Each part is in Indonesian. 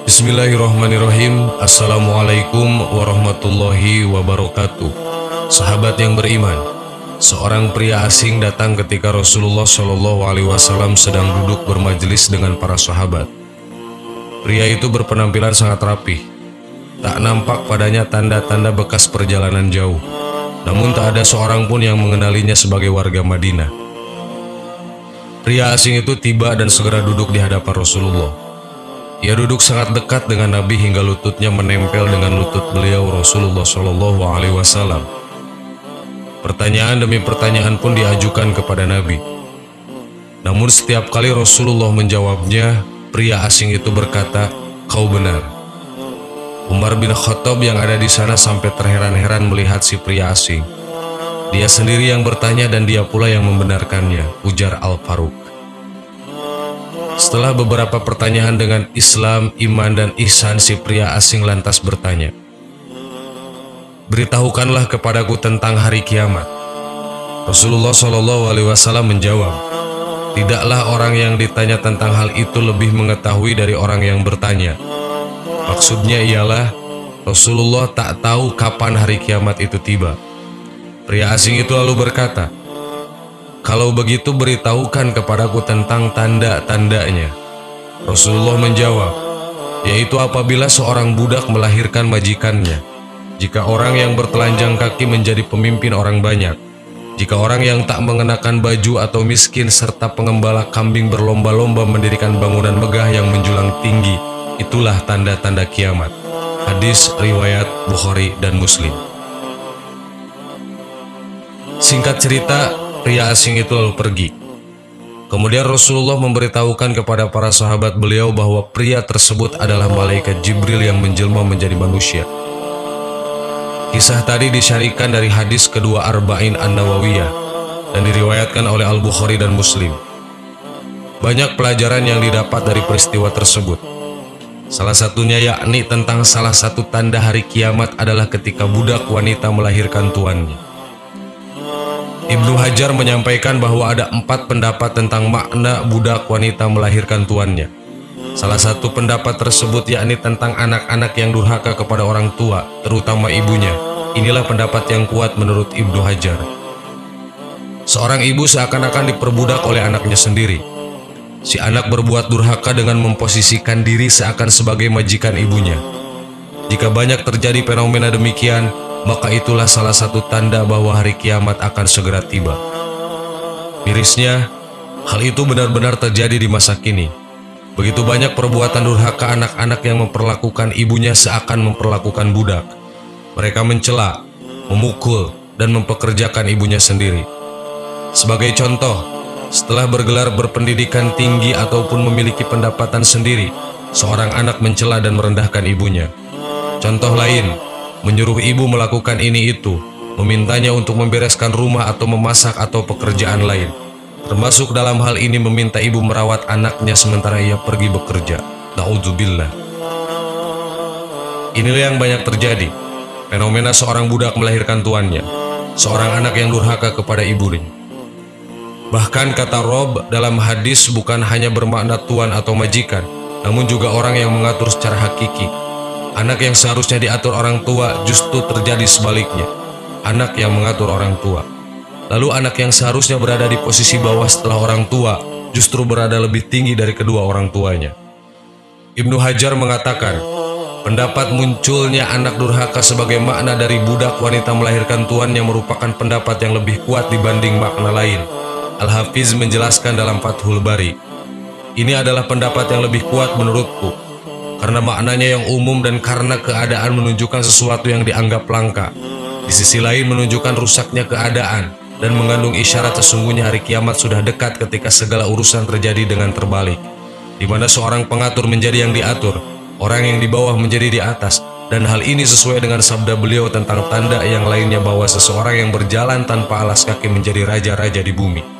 Bismillahirrahmanirrahim. Assalamualaikum warahmatullahi wabarakatuh. Sahabat yang beriman, seorang pria asing datang ketika Rasulullah Shallallahu Alaihi Wasallam sedang duduk bermajelis dengan para sahabat. Pria itu berpenampilan sangat rapih. Tak nampak padanya tanda-tanda bekas perjalanan jauh. Namun tak ada seorang pun yang mengenalinya sebagai warga Madinah. Pria asing itu tiba dan segera duduk di hadapan Rasulullah. Ia duduk sangat dekat dengan Nabi hingga lututnya menempel dengan lutut beliau Rasulullah Shallallahu Alaihi Wasallam. Pertanyaan demi pertanyaan pun diajukan kepada Nabi. Namun setiap kali Rasulullah menjawabnya, pria asing itu berkata, "Kau benar." Umar bin Khattab yang ada di sana sampai terheran-heran melihat si pria asing. Dia sendiri yang bertanya dan dia pula yang membenarkannya, ujar Al-Faruq. Setelah beberapa pertanyaan dengan Islam, iman, dan ihsan, si pria asing lantas bertanya, "Beritahukanlah kepadaku tentang hari kiamat." Rasulullah Shallallahu Alaihi Wasallam menjawab, "Tidaklah orang yang ditanya tentang hal itu lebih mengetahui dari orang yang bertanya." Maksudnya ialah Rasulullah tak tahu kapan hari kiamat itu tiba. Pria asing itu lalu berkata, "Kalau begitu beritahukan kepadaku tentang tanda-tandanya." Rasulullah menjawab, yaitu apabila seorang budak melahirkan majikannya, jika orang yang bertelanjang kaki menjadi pemimpin orang banyak, jika orang yang tak mengenakan baju atau miskin serta pengembala kambing berlomba-lomba mendirikan bangunan megah yang menjulang tinggi, itulah tanda-tanda kiamat. Hadis riwayat Bukhari dan Muslim. Singkat cerita, pria asing itu lalu pergi. Kemudian Rasulullah memberitahukan kepada para sahabat beliau bahwa pria tersebut adalah malaikat Jibril yang menjelma menjadi manusia. Kisah tadi disyarikan dari hadis kedua Arba'in An-Nawawiyah dan diriwayatkan oleh Al-Bukhari dan Muslim. Banyak pelajaran yang didapat dari peristiwa tersebut. Salah satunya yakni tentang salah satu tanda hari kiamat adalah ketika budak wanita melahirkan tuannya. Ibnu Hajar menyampaikan bahwa ada 4 pendapat tentang makna budak wanita melahirkan tuannya. Salah satu pendapat tersebut yakni tentang anak-anak yang durhaka kepada orang tua, terutama ibunya. Inilah pendapat yang kuat menurut Ibnu Hajar. Seorang ibu seakan-akan diperbudak oleh anaknya sendiri. Si anak berbuat durhaka dengan memposisikan diri seakan sebagai majikan ibunya. Jika banyak terjadi fenomena demikian, maka itulah salah satu tanda bahwa hari kiamat akan segera tiba. Mirisnya, hal itu benar-benar terjadi di masa kini. Begitu banyak perbuatan durhaka anak-anak yang memperlakukan ibunya seakan memperlakukan budak. Mereka mencela, memukul, dan mempekerjakan ibunya sendiri. Sebagai contoh, setelah bergelar berpendidikan tinggi ataupun memiliki pendapatan sendiri, seorang anak mencela dan merendahkan ibunya. Contoh lain, menyuruh ibu melakukan ini itu, memintanya untuk membereskan rumah atau memasak atau pekerjaan lain. Termasuk dalam hal ini meminta ibu merawat anaknya sementara ia pergi bekerja. Na'udzubillah. Inilah yang banyak terjadi. Fenomena seorang budak melahirkan tuannya, seorang anak yang durhaka kepada ibunya. Bahkan kata Rob dalam hadis bukan hanya bermakna tuan atau majikan, namun juga orang yang mengatur secara hakiki. Anak yang seharusnya diatur orang tua justru terjadi sebaliknya. Anak yang mengatur orang tua. Lalu anak yang seharusnya berada di posisi bawah setelah orang tua justru berada lebih tinggi dari kedua orang tuanya. Ibnu Hajar mengatakan, pendapat munculnya anak durhaka sebagai makna dari budak wanita melahirkan tuannya merupakan pendapat yang lebih kuat dibanding makna lain. Al-Hafiz menjelaskan dalam Fathul Bari, ini adalah pendapat yang lebih kuat menurutku, karena maknanya yang umum dan karena keadaan menunjukkan sesuatu yang dianggap langka. Di sisi lain menunjukkan rusaknya keadaan dan mengandung isyarat sesungguhnya hari kiamat sudah dekat ketika segala urusan terjadi dengan terbalik, di mana seorang pengatur menjadi yang diatur, orang yang di bawah menjadi di atas, dan hal ini sesuai dengan sabda beliau tentang tanda yang lainnya bahwa seseorang yang berjalan tanpa alas kaki menjadi raja-raja di bumi.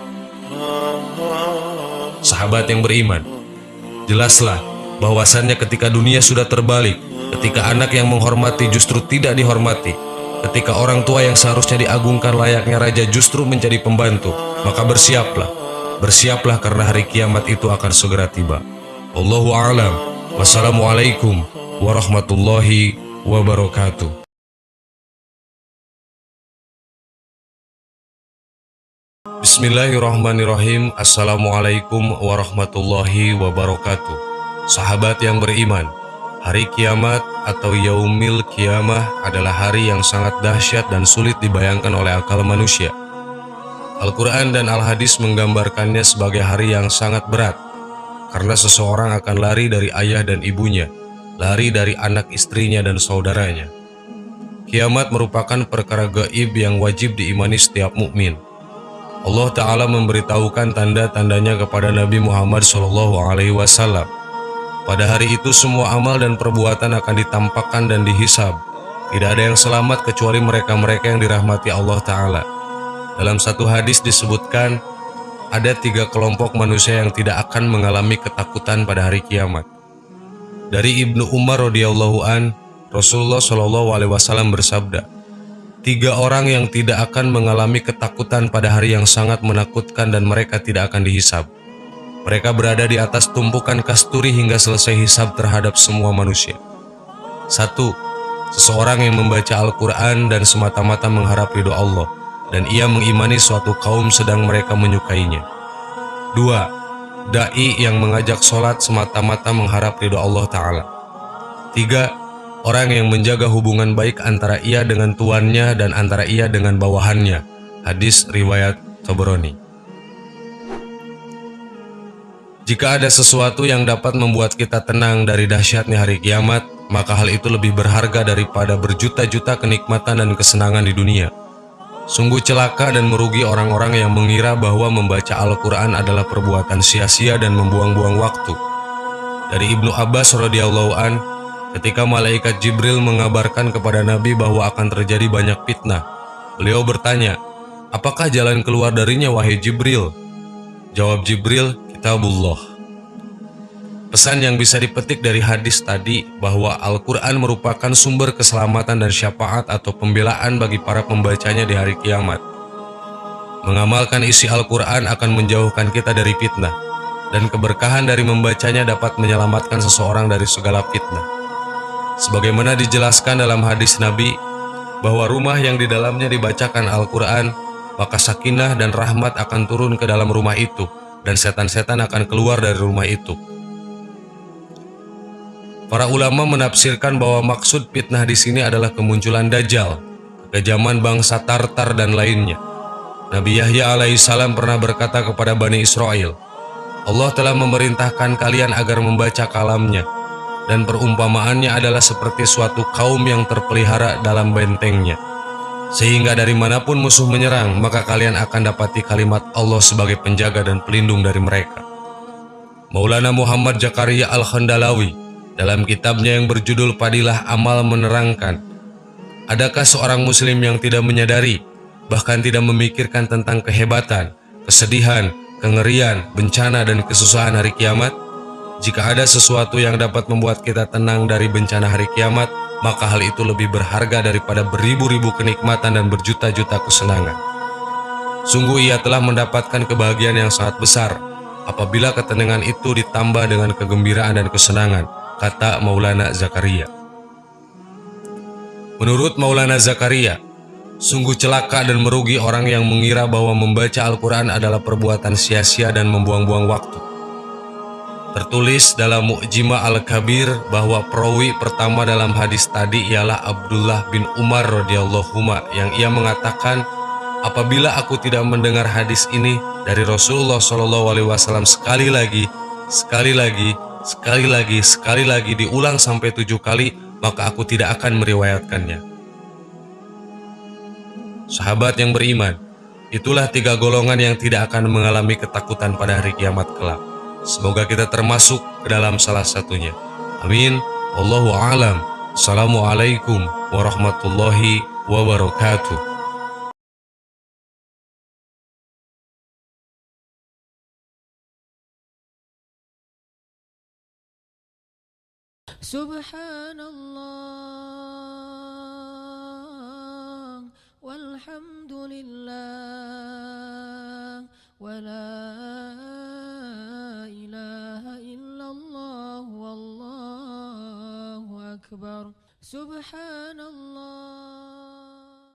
Sahabat yang beriman, jelaslah bahwasannya ketika dunia sudah terbalik, ketika anak yang menghormati justru tidak dihormati, ketika orang tua yang seharusnya diagungkan layaknya raja justru menjadi pembantu, maka bersiaplah karena hari kiamat itu akan segera tiba. Wallahu a'lam. Wassalamualaikum warahmatullahi wabarakatuh. Bismillahirrahmanirrahim. Assalamualaikum warahmatullahi wabarakatuh. Sahabat yang beriman, hari kiamat atau Yaumil Qiyamah adalah hari yang sangat dahsyat dan sulit dibayangkan oleh akal manusia. Al-Quran dan Al-Hadis menggambarkannya sebagai hari yang sangat berat, karena seseorang akan lari dari ayah dan ibunya, lari dari anak istrinya dan saudaranya. Kiamat merupakan perkara gaib yang wajib diimani setiap mukmin. Allah Ta'ala memberitahukan tanda-tandanya kepada Nabi Muhammad SAW. Pada hari itu semua amal dan perbuatan akan ditampakkan dan dihisab. Tidak ada yang selamat kecuali mereka-mereka yang dirahmati Allah Ta'ala. Dalam satu hadis disebutkan, ada 3 kelompok manusia yang tidak akan mengalami ketakutan pada hari kiamat. Dari Ibnu Umar radhiyallahu an, Rasulullah SAW bersabda, 3 orang yang tidak akan mengalami ketakutan pada hari yang sangat menakutkan dan mereka tidak akan dihisab. Mereka berada di atas tumpukan kasturi hingga selesai hisab terhadap semua manusia. 1. Seseorang yang membaca Al-Quran dan semata-mata mengharap ridho Allah, dan ia mengimani suatu kaum sedang mereka menyukainya. 2. Da'i yang mengajak sholat semata-mata mengharap ridho Allah Ta'ala. 3. Orang yang menjaga hubungan baik antara ia dengan tuannya dan antara ia dengan bawahannya. Hadis riwayat Tabrani. Jika ada sesuatu yang dapat membuat kita tenang dari dahsyatnya hari kiamat, maka hal itu lebih berharga daripada berjuta-juta kenikmatan dan kesenangan di dunia. Sungguh celaka dan merugi orang-orang yang mengira bahwa membaca Al-Quran adalah perbuatan sia-sia dan membuang-buang waktu. Dari Ibnu Abbas radhiyallahu an, ketika malaikat Jibril mengabarkan kepada Nabi bahwa akan terjadi banyak fitnah, beliau bertanya, "Apakah jalan keluar darinya, wahai Jibril?" Jawab Jibril, "Kitabullah." Pesan yang bisa dipetik dari hadis tadi bahwa Al-Quran merupakan sumber keselamatan dan syafaat atau pembelaan bagi para pembacanya di hari kiamat. Mengamalkan isi Al-Quran akan menjauhkan kita dari fitnah, dan keberkahan dari membacanya dapat menyelamatkan seseorang dari segala fitnah. Sebagaimana dijelaskan dalam hadis Nabi, bahwa rumah yang di dalamnya dibacakan Al-Quran, maka sakinah dan rahmat akan turun ke dalam rumah itu, dan setan-setan akan keluar dari rumah itu. Para ulama menafsirkan bahwa maksud fitnah di sini adalah kemunculan Dajjal, kekejaman bangsa Tartar dan lainnya. Nabi Yahya alaihissalam pernah berkata kepada Bani Israel, "Allah telah memerintahkan kalian agar membaca kalamnya, dan perumpamaannya adalah seperti suatu kaum yang terpelihara dalam bentengnya. Sehingga dari manapun musuh menyerang, maka kalian akan dapati kalimat Allah sebagai penjaga dan pelindung dari mereka." Maulana Muhammad Zakaria Al-Khandalawi dalam kitabnya yang berjudul Padilah Amal menerangkan, adakah seorang muslim yang tidak menyadari, bahkan tidak memikirkan tentang kehebatan, kesedihan, kengerian, bencana, dan kesusahan hari kiamat? Jika ada sesuatu yang dapat membuat kita tenang dari bencana hari kiamat, maka hal itu lebih berharga daripada beribu-ribu kenikmatan dan berjuta-juta kesenangan. Sungguh ia telah mendapatkan kebahagiaan yang sangat besar apabila ketenangan itu ditambah dengan kegembiraan dan kesenangan, kata Maulana Zakaria. Menurut Maulana Zakaria, sungguh celaka dan merugi orang yang mengira bahwa membaca Al-Quran adalah perbuatan sia-sia dan membuang-buang waktu. Tertulis dalam Mu'jimah Al-Kabir bahwa perawi pertama dalam hadis tadi ialah Abdullah bin Umar radhiyallahu anhu yang ia mengatakan, apabila aku tidak mendengar hadis ini dari Rasulullah SAW sekali lagi, diulang sampai 7 kali, maka aku tidak akan meriwayatkannya. Sahabat yang beriman, itulah 3 golongan yang tidak akan mengalami ketakutan pada hari kiamat kelak. Semoga kita termasuk ke dalam salah satunya. Amin. Wallahu a'lam. Assalamualaikum warahmatullahi wabarakatuh. Subhanallah walhamdulillah wa la ilaha illallah أكبر سبحان الله